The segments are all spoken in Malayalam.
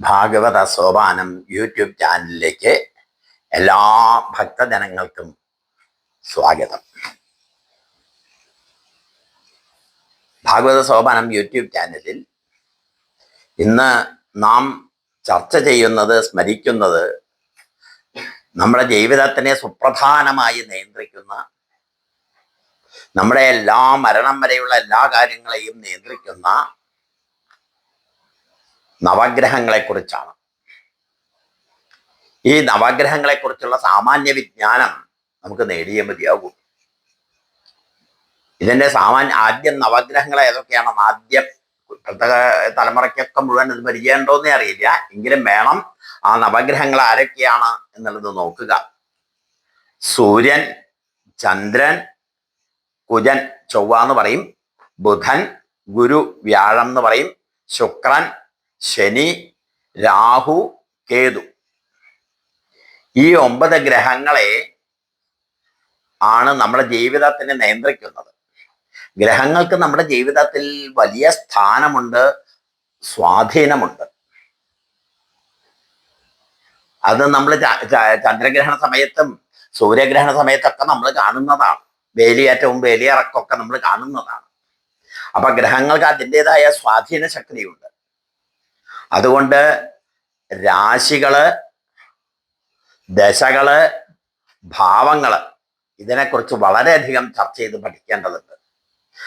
ഭാഗവത സോപാനം യൂട്യൂബ് ചാനലിലേക്ക് എല്ലാ ഭക്തജനങ്ങൾക്കും സ്വാഗതം. ഭാഗവത സോപാനം യൂട്യൂബ് ചാനലിൽ ഇന്ന് നാം ചർച്ച ചെയ്യുന്നത്, സ്മരിക്കുന്നത് നമ്മുടെ ജീവിതത്തിനെ സുപ്രധാനമായി നിയന്ത്രിക്കുന്ന, നമ്മുടെ എല്ലാ മരണം വരെയുള്ള എല്ലാ കാര്യങ്ങളെയും നിയന്ത്രിക്കുന്ന നവഗ്രഹങ്ങളെക്കുറിച്ചാണ്. ഈ നവഗ്രഹങ്ങളെക്കുറിച്ചുള്ള സാമാന്യ വിജ്ഞാനം നമുക്ക് നേടിയേ മതിയാകൂ. ഇതിന്റെ ആദ്യം നവഗ്രഹങ്ങൾ ഏതൊക്കെയാണെന്ന് ആദ്യം ഇപ്പോഴത്തെ തലമുറയ്ക്കൊക്കെ മുഴുവൻ ഇത് പരിചയമുണ്ടോന്നേ അറിയില്ല, എങ്കിലും വേണം ആ നവഗ്രഹങ്ങൾ ആരൊക്കെയാണ് എന്നുള്ളത് നോക്കുക. സൂര്യൻ, ചന്ദ്രൻ, കുജൻ ചൊവ്വ എന്ന് പറയും, ബുധൻ, ഗുരു വ്യാഴം എന്ന് പറയും, ശുക്രൻ, ശനി, രാഹു, കേതു. ഈ 9 ഗ്രഹങ്ങളെ ആണ് നമ്മുടെ ജീവിതത്തിനെ നിയന്ത്രിക്കുന്നത്. ഗ്രഹങ്ങൾക്ക് നമ്മുടെ ജീവിതത്തിൽ വലിയ സ്ഥാനമുണ്ട്, സ്വാധീനമുണ്ട്. അത് നമ്മൾ ചന്ദ്രഗ്രഹണ സമയത്തും സൂര്യഗ്രഹണ സമയത്തൊക്കെ നമ്മൾ കാണുന്നതാണ്. വേലിയേറ്റവും വേലിയിറക്കമൊക്കെ നമ്മൾ കാണുന്നതാണ്. അപ്പൊ ഗ്രഹങ്ങൾക്ക് അതിൻ്റെതായ സ്വാധീന ശക്തിയുണ്ട്. അതുകൊണ്ട് രാശികള്, ദശകള്, ഭാവങ്ങള് ഇതിനെക്കുറിച്ച് വളരെയധികം ചർച്ച ചെയ്ത് പഠിക്കേണ്ടതുണ്ട്.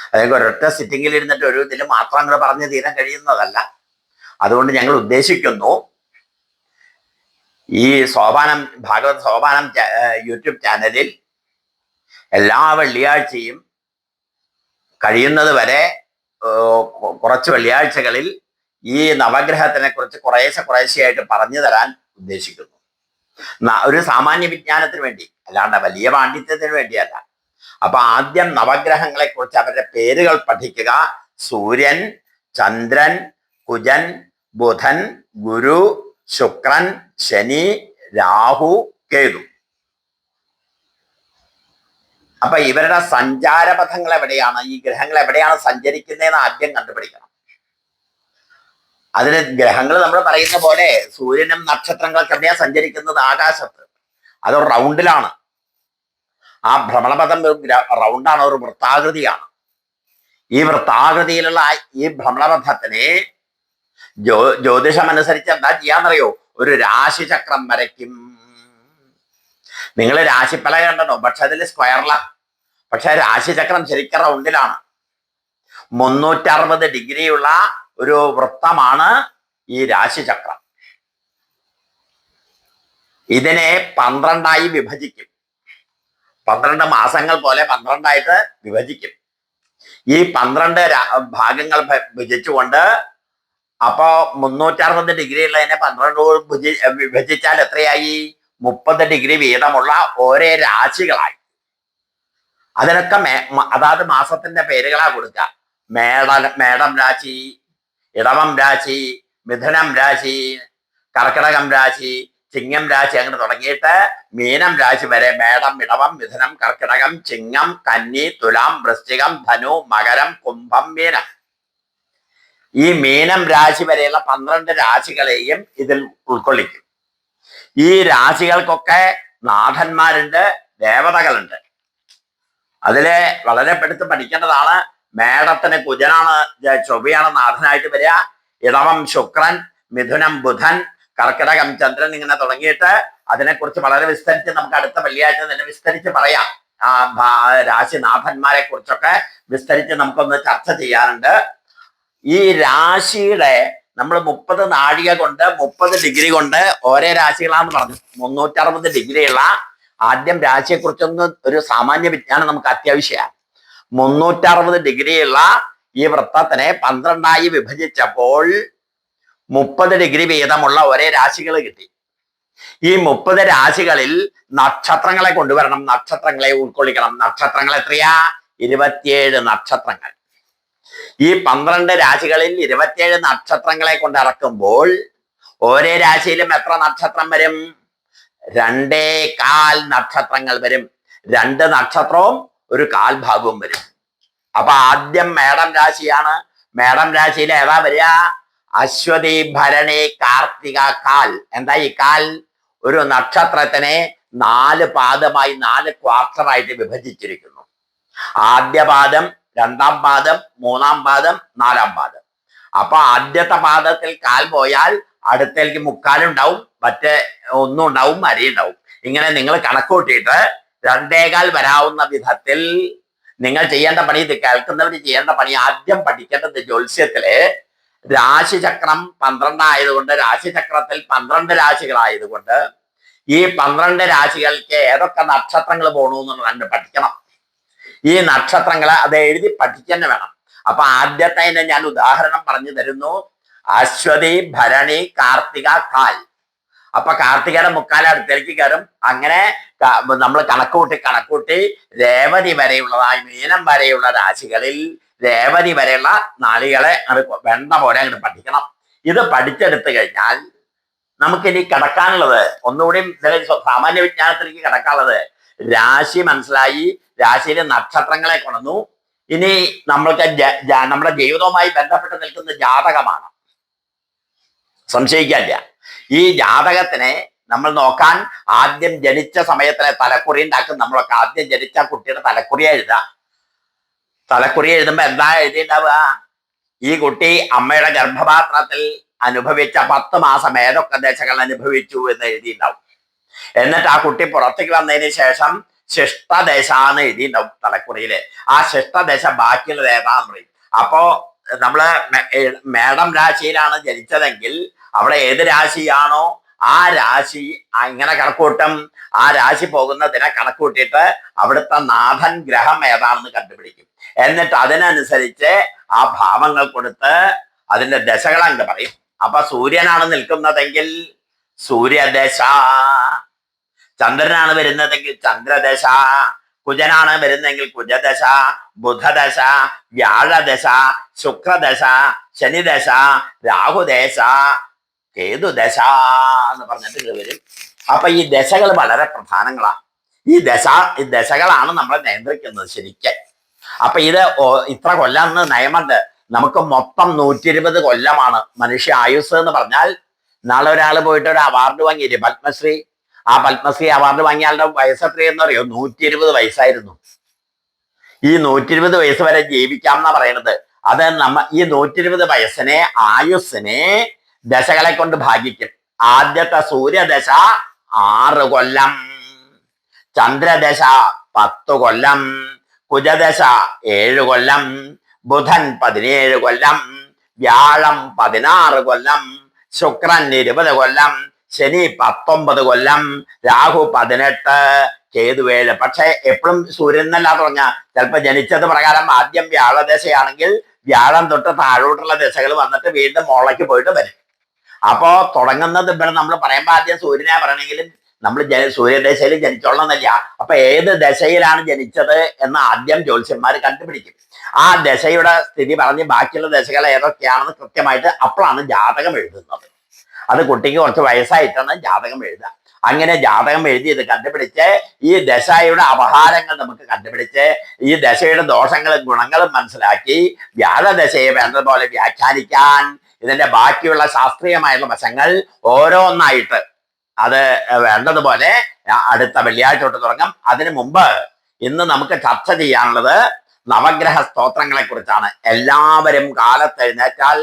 അതായത് ഒരൊറ്റ സിറ്റിങ്ങിൽ ഇരുന്നിട്ട് ഒരു ഇതിൽ മാത്രം അങ്ങോട്ട് പറഞ്ഞു തീരാൻ കഴിയുന്നതല്ല. അതുകൊണ്ട് ഞങ്ങൾ ഉദ്ദേശിക്കുന്നു, ഈ ഭാഗവത സോപാനം യൂട്യൂബ് ചാനലിൽ എല്ലാ വെള്ളിയാഴ്ചയും കഴിയുന്നത് വരെ കുറച്ച് വെള്ളിയാഴ്ചകളിൽ ഈ നവഗ്രഹത്തിനെ കുറിച്ച് കുറേശ്ശെയായിട്ട് പറഞ്ഞു തരാൻ ഉദ്ദേശിക്കുന്നു. ഒരു സാമാന്യ വിജ്ഞാനത്തിന് വേണ്ടി, അല്ലാണ്ട് വലിയ പാണ്ഡിത്യത്തിന് വേണ്ടിയല്ല. അപ്പൊ ആദ്യം നവഗ്രഹങ്ങളെ കുറിച്ച് അവരുടെ പേരുകൾ പഠിക്കുക. സൂര്യൻ, ചന്ദ്രൻ, കുജൻ, ബുധൻ, ഗുരു, ശുക്രൻ, ശനി, രാഹു, കേതു. അപ്പൊ ഇവരുടെ സഞ്ചാരപഥങ്ങൾ എവിടെയാണ്, ഈ ഗ്രഹങ്ങൾ എവിടെയാണ് സഞ്ചരിക്കുന്നതെന്ന് ആദ്യം കണ്ടുപിടിക്കണം. അതിന് ഗ്രഹങ്ങൾ നമ്മൾ പറയുന്ന പോലെ സൂര്യനും നക്ഷത്രങ്ങൾക്ക് എവിടെയാ സഞ്ചരിക്കുന്നത്? ആകാശത്ത്. അത് റൗണ്ടിലാണ്. ആ ഭ്രമണപഥം റൗണ്ടാണ്, ഒരു വൃത്താകൃതിയാണ്. ഈ വൃത്താകൃതിയിലുള്ള ഈ ഭ്രമണപഥത്തിനെ ജ്യോതിഷം അനുസരിച്ച് എന്താ ചെയ്യാന്നറിയോ? ഒരു രാശിചക്രം വരയ്ക്കും. നിങ്ങൾ രാശിപ്പല കണ്ടോ? പക്ഷെ അതിൽ സ്ക്വയറിലാണ്. പക്ഷെ രാശിചക്രം ശരിക്കും റൗണ്ടിലാണ്. 360 ഡിഗ്രിയുള്ള ഒരു വൃത്തമാണ് ഈ രാശിചക്രം. ഇതിനെ 12 വിഭജിക്കും. 12 മാസങ്ങൾ പോലെ 12 വിഭജിക്കും. ഈ 12 ഭാഗങ്ങൾ വിഭജിച്ചുകൊണ്ട്, അപ്പോ 360 ഡിഗ്രി ഉള്ളതിനെ 12 വിഭജിച്ചാൽ എത്രയായി? 30 ഡിഗ്രി വീതമുള്ള ഓരോ രാശികളായി. അതിനൊക്കെ അതാത് മാസത്തിന്റെ പേരുകളാ കൊടുക്കുക. മേടം രാശി, ഇടവം രാശി, മിഥുനം രാശി, കർക്കിടകം രാശി, ചിങ്ങം രാശി, അങ്ങനെ തുടങ്ങിയിട്ട് മീനം രാശി വരെ. മേടം, ഇടവം, മിഥുനം, കർക്കിടകം, ചിങ്ങം, കന്നി, തുലാം, വൃശ്ചികം, ധനു, മകരം, കുംഭം, മീനം. ഈ മീനം രാശി വരെയുള്ള 12 രാശികളെയും ഇതിൽ ഉൾക്കൊള്ളിക്കും. ഈ രാശികൾക്കൊക്കെ നാഥന്മാരുണ്ട്, ദേവതകളുണ്ട്. അതിലെ വളരെ പെടുത്ത് പഠിക്കേണ്ടതാണ്. മേടത്തിന് കുജനാണ്, ചൊവ്വയാണ് നാഥനായിട്ട് വരിക. ഇടവം ശുക്രൻ, മിഥുനം ബുധൻ, കർക്കിടകം ചന്ദ്രൻ, ഇങ്ങനെ തുടങ്ങിയിട്ട് അതിനെക്കുറിച്ച് വളരെ വിസ്തരിച്ച് നമുക്ക് അടുത്ത വെള്ളിയാഴ്ച തന്നെ വിസ്തരിച്ച് പറയാം. ആ രാശിനാഥന്മാരെ കുറിച്ചൊക്കെ വിസ്തരിച്ച് നമുക്കൊന്ന് ചർച്ച ചെയ്യാറുണ്ട്. ഈ രാശിയുടെ നമ്മൾ 30 നാഴിക കൊണ്ട് 30 ഡിഗ്രി കൊണ്ട് ഓരോ രാശികളാന്ന് പറഞ്ഞു. 360 ഡിഗ്രിയുള്ള ആദ്യം രാശിയെക്കുറിച്ചൊന്ന് ഒരു സാമാന്യ വിജ്ഞാനം നമുക്ക് അത്യാവശ്യമാണ്. 360 ഡിഗ്രിയുള്ള ഈ വൃത്തത്തിനെ 12 വിഭജിച്ചപ്പോൾ 30 ഡിഗ്രി വീതമുള്ള ഒരേ രാശികൾ കിട്ടി. ഈ 30 രാശികളിൽ നക്ഷത്രങ്ങളെ കൊണ്ടുവരണം, നക്ഷത്രങ്ങളെ ഉൾക്കൊള്ളിക്കണം. നക്ഷത്രങ്ങൾ എത്രയാ? 27 നക്ഷത്രങ്ങൾ. ഈ 12 രാശികളിൽ 27 നക്ഷത്രങ്ങളെ കൊണ്ടിറക്കുമ്പോൾ ഓരോ രാശിയിലും എത്ര നക്ഷത്രം വരും? 2.25 നക്ഷത്രങ്ങൾ വരും. 2 നക്ഷത്രവും ഒരു 1/4 ഭാഗവും വരും. അപ്പൊ ആദ്യം മേടം രാശിയാണ്. മേടം രാശിയിൽ ഏതാ വരിക? അശ്വതി, ഭരണി, കാർത്തിക, കാൽ. എന്താ ഈ കാൽ? ഒരു നക്ഷത്രത്തിനെ 4 പാദമായി 4 ക്വാർട്ടറായിട്ട് വിഭജിച്ചിരിക്കുന്നു. ആദ്യ പാദം, 2ാം പാദം, 3ാം പാദം, 4ാം പാദം. അപ്പൊ ആദ്യത്തെ പാദത്തിൽ കാൽ പോയാൽ അടുത്തേക്ക് മുക്കാലുണ്ടാവും, മറ്റേ ഒന്നും ഉണ്ടാവും, അരയുണ്ടാവും. ഇങ്ങനെ നിങ്ങൾ കണക്കൂട്ടിയിട്ട് 2.25 വരാവുന്ന വിധത്തിൽ നിങ്ങൾ ചെയ്യേണ്ട പണി, ഇത് കേൾക്കുന്നവർ ചെയ്യേണ്ട പണി, ആദ്യം പഠിക്കേണ്ടത് ജ്യോത്സ്യത്തില് രാശിചക്രം 12 ആയതുകൊണ്ട്, രാശിചക്രത്തിൽ 12 രാശികളായതുകൊണ്ട് ഈ 12 രാശികൾക്ക് ഏതൊക്കെ നക്ഷത്രങ്ങൾ പോണു എന്നുള്ളത് പഠിക്കണം. ഈ നക്ഷത്രങ്ങളെ അത് എഴുതി പഠിക്കന്നെ വേണം. അപ്പൊ ആദ്യത്തെ ഞാൻ ഉദാഹരണം പറഞ്ഞു തരുന്നു. അശ്വതി, ഭരണി, കാർത്തിക, കാൽ. അപ്പൊ കാർത്തികയുടെ മുക്കാൽ അടുത്തേക്ക് കയറും. അങ്ങനെ നമ്മൾ കണക്കൂട്ടി രേവതി വരെയുള്ളതായി മീനം വരെയുള്ള രാശികളിൽ രേവതി വരെയുള്ള നാളികളെ വേണ്ട പോലെ അങ്ങോട്ട് പഠിക്കണം. ഇത് പഠിച്ചെടുത്തു കഴിഞ്ഞാൽ നമുക്കിനി കിടക്കാനുള്ളത് ഒന്നുകൂടി സാമാന്യ വിജ്ഞാനത്തിലേക്ക് കിടക്കാനുള്ളത്, രാശി മനസ്സിലായി, രാശിയിലെ നക്ഷത്രങ്ങളെ കൊണ്ടു. ഇനി നമ്മൾക്ക് നമ്മുടെ ജീവിതവുമായി ബന്ധപ്പെട്ട് നിൽക്കുന്ന ജാതകമാണ്, സംശയിക്കാനില്ല. ഈ ജാതകത്തിനെ നമ്മൾ നോക്കാൻ ആദ്യം ജനിച്ച സമയത്തിലെ തലക്കുറി ഉണ്ടാക്കും. നമ്മളൊക്കെ ആദ്യം ജനിച്ച കുട്ടിയുടെ തലക്കുറിയെ എഴുതാം. തലക്കുറി എഴുതുമ്പോ എന്താ എഴുതിണ്ടാവുക? ഈ കുട്ടി അമ്മയുടെ ഗർഭപാത്രത്തിൽ അനുഭവിച്ച 10 മാസം ഏതൊക്കെ ദശകൾ അനുഭവിച്ചു എന്ന് എഴുതിയിട്ടുണ്ടാവും. എന്നിട്ട് ആ കുട്ടി പുറത്തേക്ക് വന്നതിന് ശേഷം ശിഷ്ടദശ എന്ന് എഴുതിയിട്ടുണ്ടാവും തലക്കുറിയില്. ആ ശിഷ്ടദശ ബാക്കിയുള്ളത് ഏതാന്ന് പറയും. അപ്പോ നമ്മള് മേടം രാശിയിലാണ് ജനിച്ചതെങ്കിൽ അവിടെ ഏത് രാശിയാണോ ആ രാശി ഇങ്ങനെ കണക്കൂട്ടും. ആ രാശി പോകുന്നതിനെ കണക്കൂട്ടിയിട്ട് അവിടുത്തെ നാഥൻ ഗ്രഹം ഏതാണെന്ന് കണ്ടുപിടിക്കും. എന്നിട്ട് അതിനനുസരിച്ച് ആ ഭാവങ്ങൾ കൊടുത്ത് അതിന്റെ ദശകൾ അങ്ങ് പറയും. അപ്പൊ സൂര്യനാണ് നിൽക്കുന്നതെങ്കിൽ സൂര്യദശ, ചന്ദ്രനാണ് വരുന്നതെങ്കിൽ ചന്ദ്രദശ, കുജനാണ് വരുന്നതെങ്കിൽ കുജദശ, ബുധദശ, വ്യാഴദശ, ശുക്രദശ, ശനിദശ, രാഹുദശ, കേതുദശ എന്ന് പറഞ്ഞിട്ട് വരും. അപ്പൊ ഈ ദശകൾ വളരെ പ്രധാനങ്ങളാണ്. ഈ ദശകളാണ് നമ്മളെ നിയന്ത്രിക്കുന്നത് ശരിക്കും. അപ്പൊ ഇത് ഇത്ര കൊല്ലം നയമുണ്ട്. നമുക്ക് മൊത്തം 120 കൊല്ലമാണ് മനുഷ്യ ആയുസ് എന്ന് പറഞ്ഞാൽ. നാളെ ഒരാൾ പോയിട്ട് ഒരു അവാർഡ് വാങ്ങിയില്ലേ, പത്മശ്രീ. ആ പത്മശ്രീ അവാർഡ് വാങ്ങിയ ആളുടെ വയസ്സ് എത്രയെന്ന് അറിയോ? 120 വയസ്സായിരുന്നു. ഈ 120 വയസ്സ് വരെ ജീവിക്കാം എന്നാ പറയണത്. അത് ഈ 120 വയസ്സിനെ, ആയുസ്സിനെ ദശകളെ കൊണ്ട് ഭാഗിക്കും. ആദ്യത്തെ സൂര്യദശ 6 കൊല്ലം, ചന്ദ്രദശ 10 കൊല്ലം, കുജദശ 7 കൊല്ലം, ബുധൻ 17 കൊല്ലം, വ്യാഴം 16 കൊല്ലം, ശുക്രൻ 20 കൊല്ലം, ശനി 19 കൊല്ലം, രാഹു 18, കേതു 7. പക്ഷെ എപ്പോഴും സൂര്യൻ എന്നല്ല തുടങ്ങ. ചിലപ്പോ ജനിച്ചത് പ്രകാരം ആദ്യം വ്യാഴദശയാണെങ്കിൽ വ്യാഴം തൊട്ട് താഴോട്ടുള്ള ദശകൾ വന്നിട്ട് വീണ്ടും മോളയ്ക്ക് പോയിട്ട് വരും. അപ്പോ തുടങ്ങുന്നത് ഇവിടെ നമ്മൾ പറയുമ്പോൾ ആദ്യം സൂര്യനെ പറയണമെങ്കിലും നമ്മൾ സൂര്യദശയിൽ ജനിച്ചോളണമെന്നില്ല. അപ്പൊ ഏത് ദശയിലാണ് ജനിച്ചത് എന്ന് ആദ്യം ജ്യോത്സ്യന്മാർ കണ്ടുപിടിക്കും. ആ ദശയുടെ സ്ഥിതി പറഞ്ഞ് ബാക്കിയുള്ള ദശകൾ ഏതൊക്കെയാണെന്ന് കൃത്യമായിട്ട് അപ്പോഴാണ് ജാതകം എഴുതുന്നത്. അത് കുട്ടിക്ക് കുറച്ച് വയസ്സായിട്ടാണ് ജാതകം എഴുതുക. അങ്ങനെ ജാതകം എഴുതി ഇത് കണ്ടുപിടിച്ച് ഈ ദശയുടെ അപഹാരങ്ങൾ നമുക്ക് കണ്ടുപിടിച്ച് ഈ ദശയുടെ ദോഷങ്ങളും ഗുണങ്ങളും മനസ്സിലാക്കി വ്യാഴദശയെ വേണ്ടതുപോലെ വ്യാഖ്യാനിക്കാൻ ഇതിന്റെ ബാക്കിയുള്ള ശാസ്ത്രീയമായുള്ള വശങ്ങൾ ഓരോന്നായിട്ട് അത് വേണ്ടതുപോലെ അടുത്ത വെള്ളിയാഴ്ച തൊട്ട് തുടങ്ങും. അതിനു മുമ്പ് ഇന്ന് നമുക്ക് ചർച്ച ചെയ്യാനുള്ളത് നവഗ്രഹ സ്തോത്രങ്ങളെ കുറിച്ചാണ്. എല്ലാവരും കാലത്ത് എഴുന്നേറ്റാൽ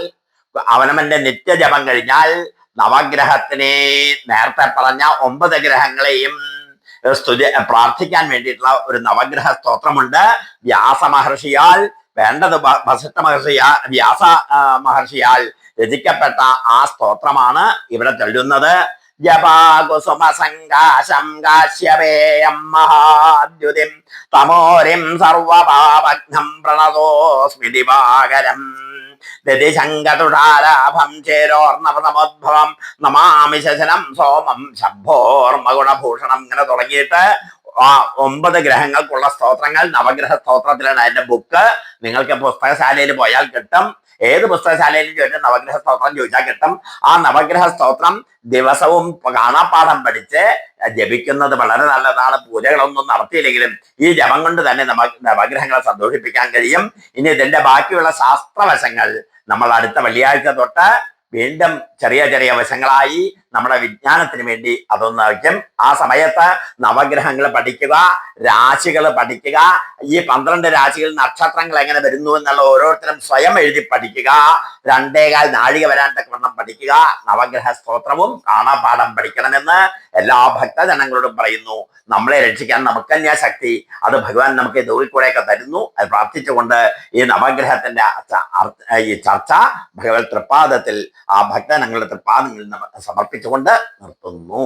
അവനവന്റെ നിത്യജപം കഴിഞ്ഞാൽ നവഗ്രഹത്തിനെ നേരത്തെ പറഞ്ഞ 9 ഗ്രഹങ്ങളെയും പ്രാർത്ഥിക്കാൻ വേണ്ടിയിട്ടുള്ള ഒരു നവഗ്രഹ സ്തോത്രമുണ്ട്. വ്യാസ മഹർഷിയാൽ വേണ്ടത് വസിഷ്ഠ വ്യാസ മഹർഷിയാൽ രചിക്കപ്പെട്ട ആ സ്തോത്രമാണ് ഇവിടെ ചൊല്ലുന്നത്. ജപാകുസുമസങ്കാശം കാശ്യപേയം മഹാദ്യുതിം തമോരിം സർവപാപഘ്നം പ്രണതോസ്മി ദിവാകരം ദതിശങ്കതുഷാരാഭം ചേരോർണവതമോദ്ഭവം നമാമി ശശനം സോമം ശംഭോർമഗുണഭൂഷണം. ഇങ്ങനെ തുടങ്ങിയിട്ട് 9 ഗ്രഹങ്ങൾക്കുള്ള സ്തോത്രങ്ങൾ നവഗ്രഹ സ്തോത്രത്തിലാണ്. അതിന്റെ ബുക്ക് നിങ്ങൾക്ക് പുസ്തകശാലയിൽ പോയാൽ കിട്ടും. ഏത് പുസ്തകശാലയിലും ചോദിച്ചാൽ നവഗ്രഹ സ്തോത്രം ചോദിച്ചാൽ കിട്ടും. ആ നവഗ്രഹ സ്തോത്രം ദിവസവും കാണാപ്പാഠം പഠിച്ച് ജപിക്കുന്നത് വളരെ നല്ലതാണ്. പൂജകളൊന്നും നടത്തിയില്ലെങ്കിലും ഈ ജപം കൊണ്ട് തന്നെ നവഗ്രഹങ്ങളെ സന്തോഷിപ്പിക്കാൻ കഴിയും. ഇനി ഇതിന്റെ ബാക്കിയുള്ള ശാസ്ത്രവശങ്ങൾ നമ്മൾ അടുത്ത വെള്ളിയാഴ്ച തൊട്ട് വീണ്ടും ചെറിയ ചെറിയ വശങ്ങളായി നമ്മുടെ വിജ്ഞാനത്തിന് വേണ്ടി അതൊന്ന് വയ്ക്കും. ആ സമയത്ത് നവഗ്രഹങ്ങൾ പഠിക്കുക, രാശികൾ പഠിക്കുക, ഈ 12 രാശികൾ നക്ഷത്രങ്ങൾ എങ്ങനെ വരുന്നു എന്നുള്ള ഓരോരുത്തരും സ്വയം എഴുതി പഠിക്കുക, 2.25 നാഴിക വരാൻ തക്കവണ്ണം പഠിക്കുക, നവഗ്രഹ സ്തോത്രവും കാണാപാഠം പഠിക്കണമെന്ന് എല്ലാ ഭക്തജനങ്ങളോടും പറയുന്നു. നമ്മളെ രക്ഷിക്കാൻ നമുക്ക് തന്നെ ശക്തി അത് ഭഗവാൻ നമുക്ക് ദൂരിക്കൂടെയൊക്കെ തരുന്നു. അത് പ്രാർത്ഥിച്ചുകൊണ്ട് ഈ നവഗ്രഹത്തിന്റെ ഈ ചർച്ച ഭഗവത് തൃപ്പാദത്തിൽ ആ ഭക്തജനങ്ങളുടെ തൃപ്പാദങ്ങളിൽ സമർപ്പിച്ചുകൊണ്ട് നിർത്തുന്നു.